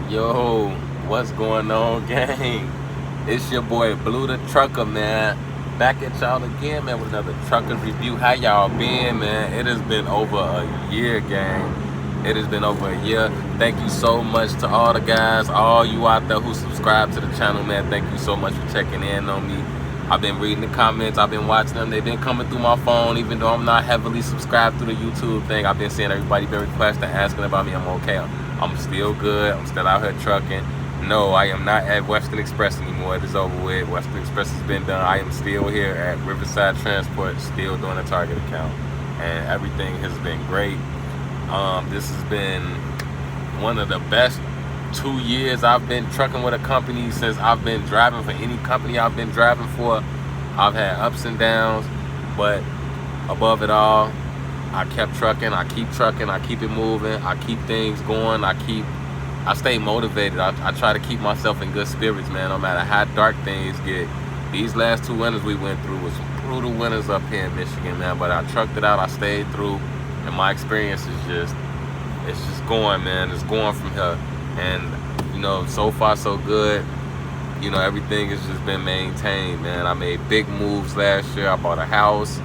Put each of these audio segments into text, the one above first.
Yo, what's going on, gang? It's your boy Blue the Trucker, man. Back at y'all again, man, with another trucker review. How y'all been, man? It has been over a year, gang. It has been over a year. Thank you so much to all the guys, all you out there who subscribe to the channel, man. Thank you so much for checking in on me. I've been reading the comments. I've been watching them. They've been coming through my phone, even though I'm not heavily subscribed through the YouTube thing. I've been seeing everybody been requesting, asking about me. I'm okay. I'm still good. I'm still out here trucking. No, I am not at Western Express anymore. It is over with. Western Express has been done. I am still here at Riverside Transport, still doing a Target account. And everything has been great. This has been one of the best 2 years I've been trucking with a company since I've been driving for any company I've been driving for. I've had ups and downs, but above it all, I kept trucking, I keep trucking, I keep it moving, I keep things going, I stay motivated. I try to keep myself in good spirits, man, no matter how dark things get. These last 2 winters we went through was some brutal winters up here in Michigan, man, but I trucked it out, I stayed through, and my experience is it's just going, man. It's going from here. And, so far so good. Everything has just been maintained, man. I made big moves last year. I bought a house.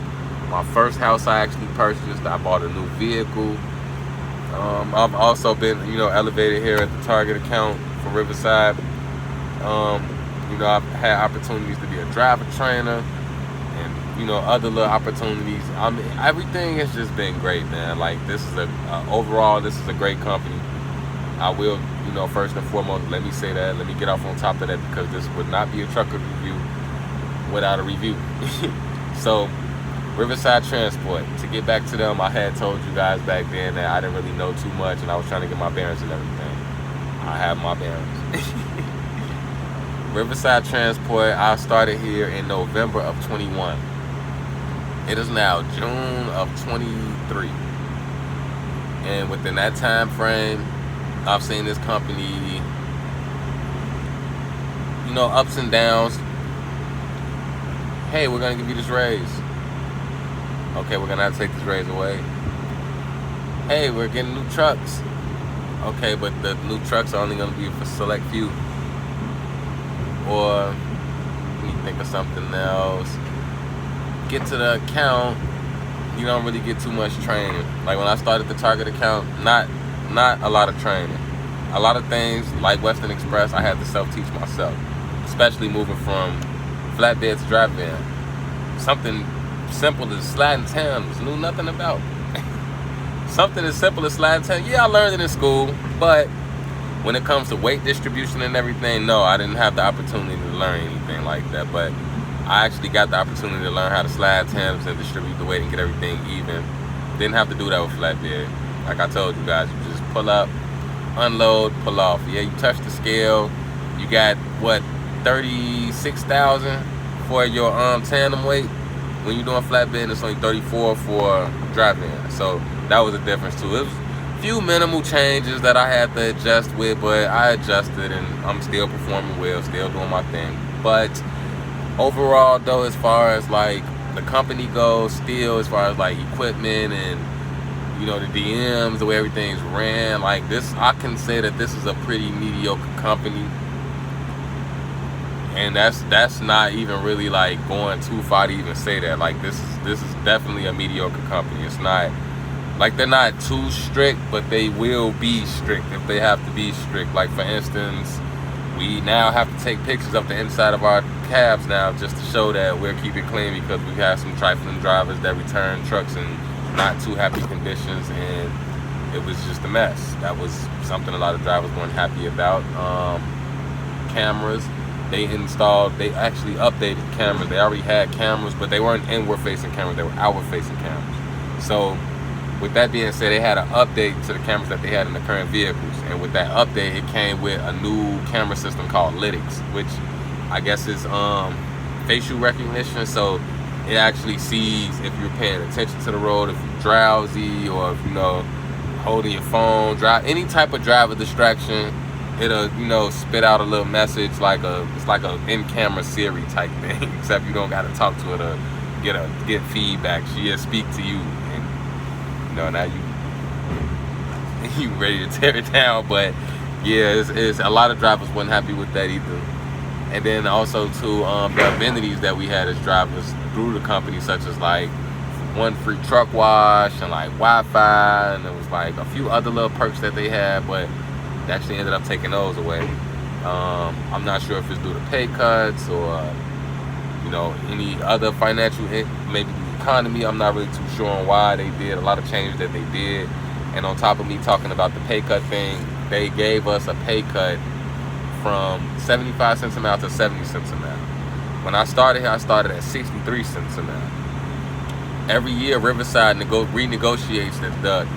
My first house I actually purchased. I bought a new vehicle. I've also been, elevated here at the Target account for Riverside. I've had opportunities to be a driver trainer and, other little opportunities. I mean, everything has just been great, man. Like, overall, this is a great company. I will, first and foremost, let me say that. Let me get off on top of that, because this would not be a trucker review without a review. So, Riverside Transport, to get back to them, I had told you guys back then that I didn't really know too much, and I was trying to get my bearings and everything. I have my bearings. Riverside Transport, I started here in November of 21. It is now June of 23. And within that time frame, I've seen this company, ups and downs. Hey, we're going to give you this raise. Okay, we're going to have to take this raise away. Hey, we're getting new trucks. Okay, but the new trucks are only going to be for select few. Or, let me think of something else. Get to the account, you don't really get too much training. Like when I started the Target account, not a lot of training. A lot of things, like Western Express, I had to self-teach myself. Especially moving from flatbed to drive van. Something simple as sliding Timbs, knew nothing about. Something as simple as sliding Timbs, yeah, I learned it in school, but when it comes to weight distribution and everything, no, I didn't have the opportunity to learn anything like that. But I actually got the opportunity to learn how to slide Timbs and distribute the weight and get everything even. Didn't have to do that with flatbed. Like I told you guys, you just pull up, unload, pull off. Yeah, you touch the scale, you got, 36,000 for your tandem weight. When you're doing flatbed, it's only 34 for driving. So that was a difference too. It was a few minimal changes that I had to adjust with, but I adjusted and I'm still performing well, still doing my thing. But overall though, as far as like the company goes, still as far as like equipment and the DMs, the way everything's ran, like this, I can say that this is a pretty mediocre company. And that's not even really like going too far to even say that. Like this is definitely a mediocre company. It's not like they're not too strict, but they will be strict if they have to be strict. Like for instance, we now have to take pictures of the inside of our cabs now just to show that we're keeping clean, because we've had some trifling drivers that return trucks in not too happy conditions, and it was just a mess. That was something a lot of drivers weren't happy about. Cameras. They actually updated cameras. They already had cameras, but they weren't inward-facing cameras. They were outward-facing cameras. So, with that being said, they had an update to the cameras that they had in the current vehicles. And with that update, it came with a new camera system called Lytics, which I guess is facial recognition. So, it actually sees if you're paying attention to the road, if you're drowsy, or if, holding your phone, any type of driver distraction. It'll spit out a little message it's like a in-camera Siri type thing, except you don't gotta talk to her to get feedback. She'll speak to you, and now you ready to tear it down. But Yeah, it's a lot of drivers weren't happy with that either. And then also too, the amenities that we had as drivers through the company, such as like one free truck wash and like Wi-Fi, and there was like a few other little perks that they had, but they actually ended up taking those away. I'm not sure if it's due to pay cuts or any other financial hit, maybe the economy. I'm not really too sure on why they did a lot of changes that they did. And on top of me talking about the pay cut thing, they gave us a pay cut from 75 cents a mile to 70 cents a mile. When I started here, I started at 63 cents a mile. Every year, Riverside renegotiates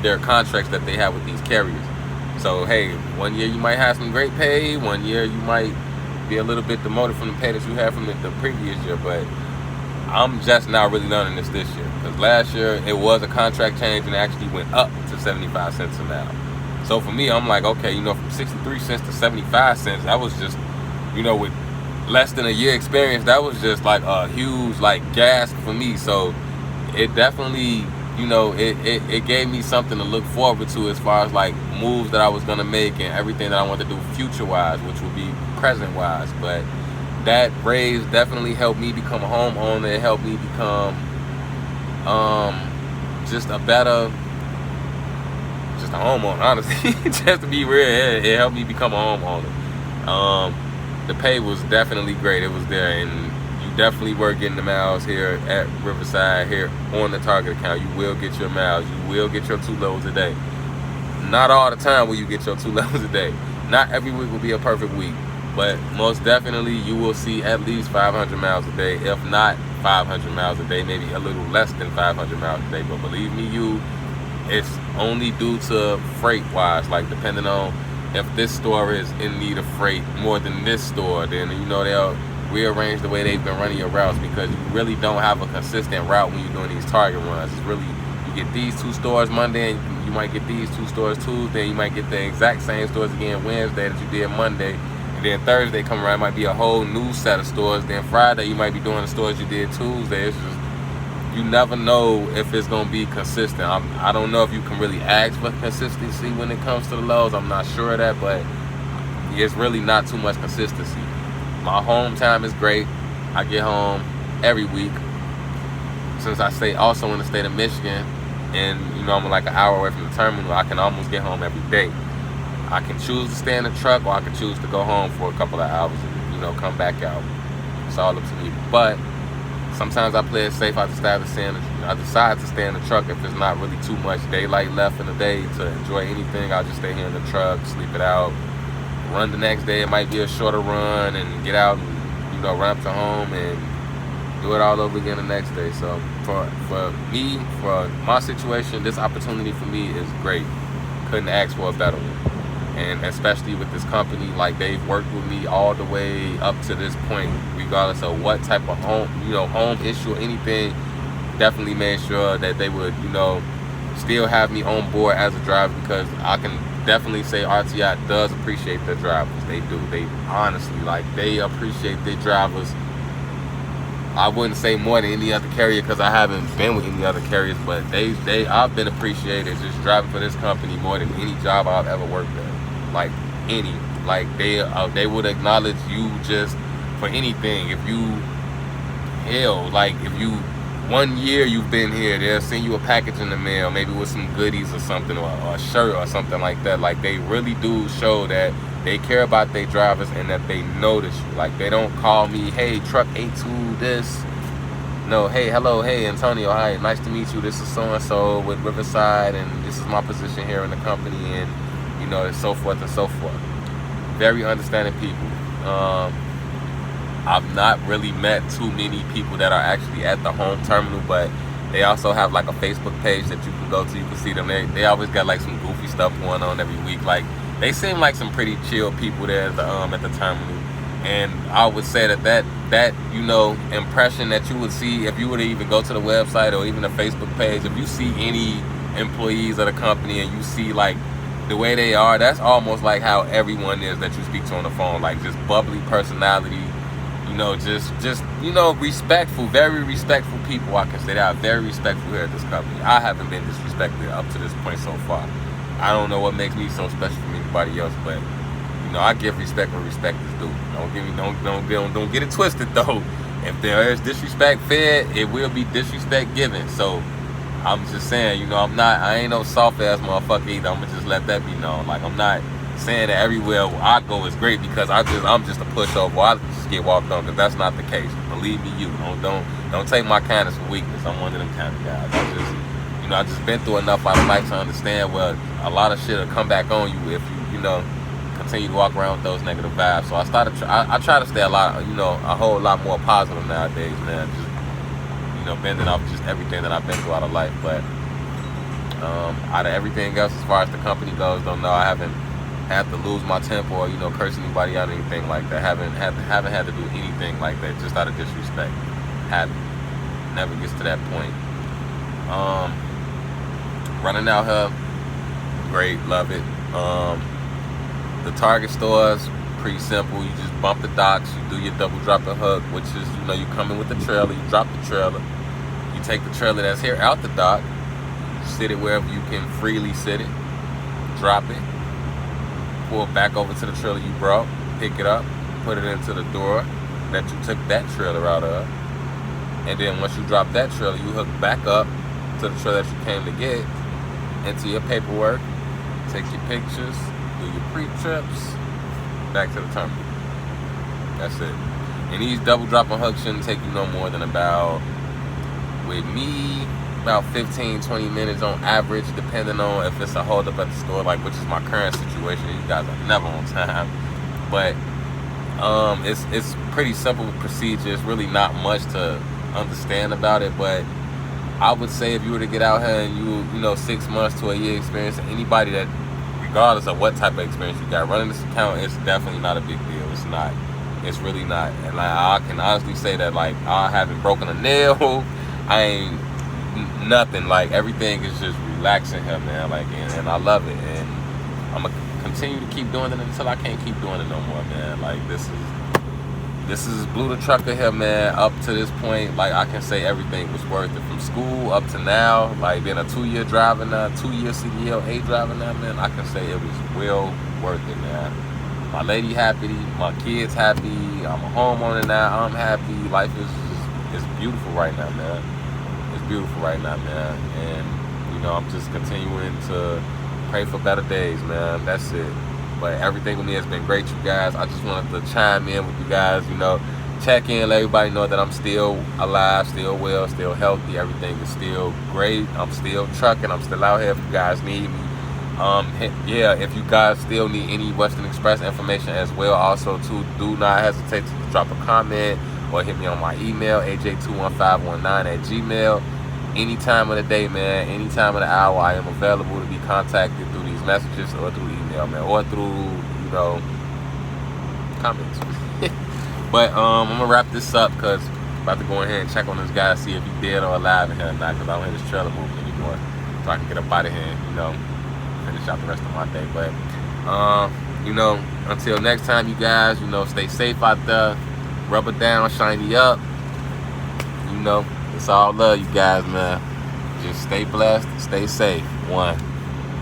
their contracts that they have with these carriers. So, hey, one year you might have some great pay. One year you might be a little bit demoted from the pay that you had from the previous year. But I'm just now really learning this year. Because last year, it was a contract change and it actually went up to 75 cents a mile. So for me, I'm like, okay, from 63 cents to 75 cents, that was just, with less than a year experience, that was just like a huge gasp for me. So it definitely, it gave me something to look forward to as far as moves that I was gonna make and everything that I want to do future wise, which would be present wise. But that raise definitely helped me become a homeowner. It helped me become just a homeowner, honestly. Just to be real, it helped me become a homeowner. The pay was definitely great. It was there, and you definitely were getting the miles here at Riverside, here on the Target account. You will get your miles. You will get your 2 loads a day. Not all the time will you get your 2 loads a day. Not every week will be a perfect week, but most definitely you will see at least 500 miles a day, if not 500 miles a day, maybe a little less than 500 miles a day. But believe me, it's only due to freight wise, depending on if this store is in need of freight more than this store, then they'll rearrange the way they've been running your routes, because you really don't have a consistent route when you're doing these Target runs. It's really, you get these 2 stores Monday, and you might get these 2 stores Tuesday, you might get the exact same stores again Wednesday that you did Monday, and then Thursday come around, it might be a whole new set of stores. Then Friday you might be doing the stores you did Tuesday. It's just, you never know if it's going to be consistent. I don't know if you can really ask for consistency when it comes to the lows. I'm not sure of that, but it's really not too much consistency. My home time is great. I get home every week. Since I stay also in the state of Michigan, and I'm like an hour away from the terminal, I can almost get home every day. I can choose to stay in the truck, or I can choose to go home for a couple of hours and come back out. It's all up to me. But sometimes I play it safe. I decide to stay in the truck if there's not really too much daylight left in the day to enjoy anything. I'll just stay here in the truck, sleep it out, run the next day. It might be a shorter run, and get out and run up to home and do it all over again the next day. So for me, for my situation, this opportunity for me is great. Couldn't ask for a better one. And especially with this company, they've worked with me all the way up to this point, regardless of what type of home issue or anything. Definitely made sure that they would, still have me on board as a driver, because I can definitely say RTI does appreciate their drivers. They do. They honestly, they appreciate their drivers. I wouldn't say more than any other carrier, because I haven't been with any other carriers, but I've been appreciated just driving for this company more than any job I've ever worked at. They would acknowledge you just for anything. If you if you 1 year you've been here, they'll send you a package in the mail, maybe with some goodies or something, or a shirt or something like that. They really do show that they care about their drivers and that they notice you. They don't call me, hey, truck 82 this. No, hey, hello, hey, Antonio, hi, nice to meet you. This is so-and-so with Riverside, and this is my position here in the company, and so forth and so forth. Very understanding people. I've not really met too many people that are actually at the home terminal, but they also have a Facebook page that you can go to. You can see them. They always got some goofy stuff going on every week. They seem like some pretty chill people there at the terminal. And I would say that impression that you would see if you were to even go to the website or even the Facebook page, if you see any employees of the company and you see the way they are, that's almost like how everyone is that you speak to on the phone. Just bubbly personality, just respectful, very respectful people. I can say that I'm very respectful here at this company. I haven't been disrespected up to this point so far. I don't know what makes me so special from anybody else, but I give respect where respect is due. Don't get it twisted though. If there is disrespect fed, it will be disrespect given. So I'm just saying, I ain't no soft ass motherfucker either. I'm gonna just let that be known. Like, I'm not saying that everywhere I go is great because I'm just a pushover. I just get walked on, because that's not the case. Believe me, don't take my kindness for weakness. I'm one of them kind of guys. I just been through enough out of life to understand, well, a lot of shit will come back on you if you continue to walk around with those negative vibes. So I try to stay a whole lot more positive nowadays, man. Just bending off just everything that I've been through out of life. But out of everything else, as far as the company goes, I haven't had to lose my temper or curse anybody out or anything like that. Haven't had to do anything like that just out of disrespect. Never gets to that point. Running out here, great, love it. The Target stores, pretty simple. You just bump the docks, you do your double drop and hook, which is, you come in with the trailer, you drop the trailer, you take the trailer that's here out the dock, sit it wherever you can freely sit it, drop it, pull it back over to the trailer you brought, pick it up, put it into the door that you took that trailer out of, and then once you drop that trailer, you hook back up to the trailer that you came to get, into your paperwork, take your pictures, do your pre-trips, back to the terminal. That's it. And these double drop and hooks shouldn't take you no more than about 15-20 minutes on average, depending on if it's a hold up at the store, like which is my current situation. You guys are never on time. But it's pretty simple procedure. It's really not much to understand about it, but I would say if you were to get out here and 6 months to a year experience, anybody that, regardless of what type of experience you got running this account, it's definitely not a big deal. It's not. It's really not. And I can honestly say that, like, I haven't broken a nail. I ain't nothing. Like, everything is just relaxing here, man. Like, and I love it. And I'm gonna continue to keep doing it until I can't keep doing it no more, man. Like, this is Blue the Trucker here, man. Up to this point, like, I can say everything was worth it. From school up to now, like, being a 2-year driver now, 2-year CDL 8 driver now, man, I can say it was well worth it, man. My lady happy, my kids happy, I'm a homeowner now, I'm happy. Life is beautiful right now, man. It's beautiful right now, man. And, I'm just continuing to pray for better days, man. That's it. But everything with me has been great, you guys. I just wanted to chime in with you guys, check in, let everybody know that I'm still alive, still well, still healthy. Everything is still great. I'm still trucking. I'm still out here if you guys need me. If you guys still need any Western Express information as well, also too, do not hesitate to drop a comment or hit me on my email, aj21519@gmail. Any time of the day, man, any time of the hour, I am available to be contacted through these messages or through email, man, or through, comments. But I'm gonna wrap this up because I'm about to go ahead and check on this guy, see if he's dead or alive in here or not, because I don't hear this trailer moving anymore, so I can get up out of here and, finish out the rest of my day. But until next time, you guys, stay safe out there, rubber down, shiny up. It's all love, you guys, man. Just stay blessed, stay safe. One.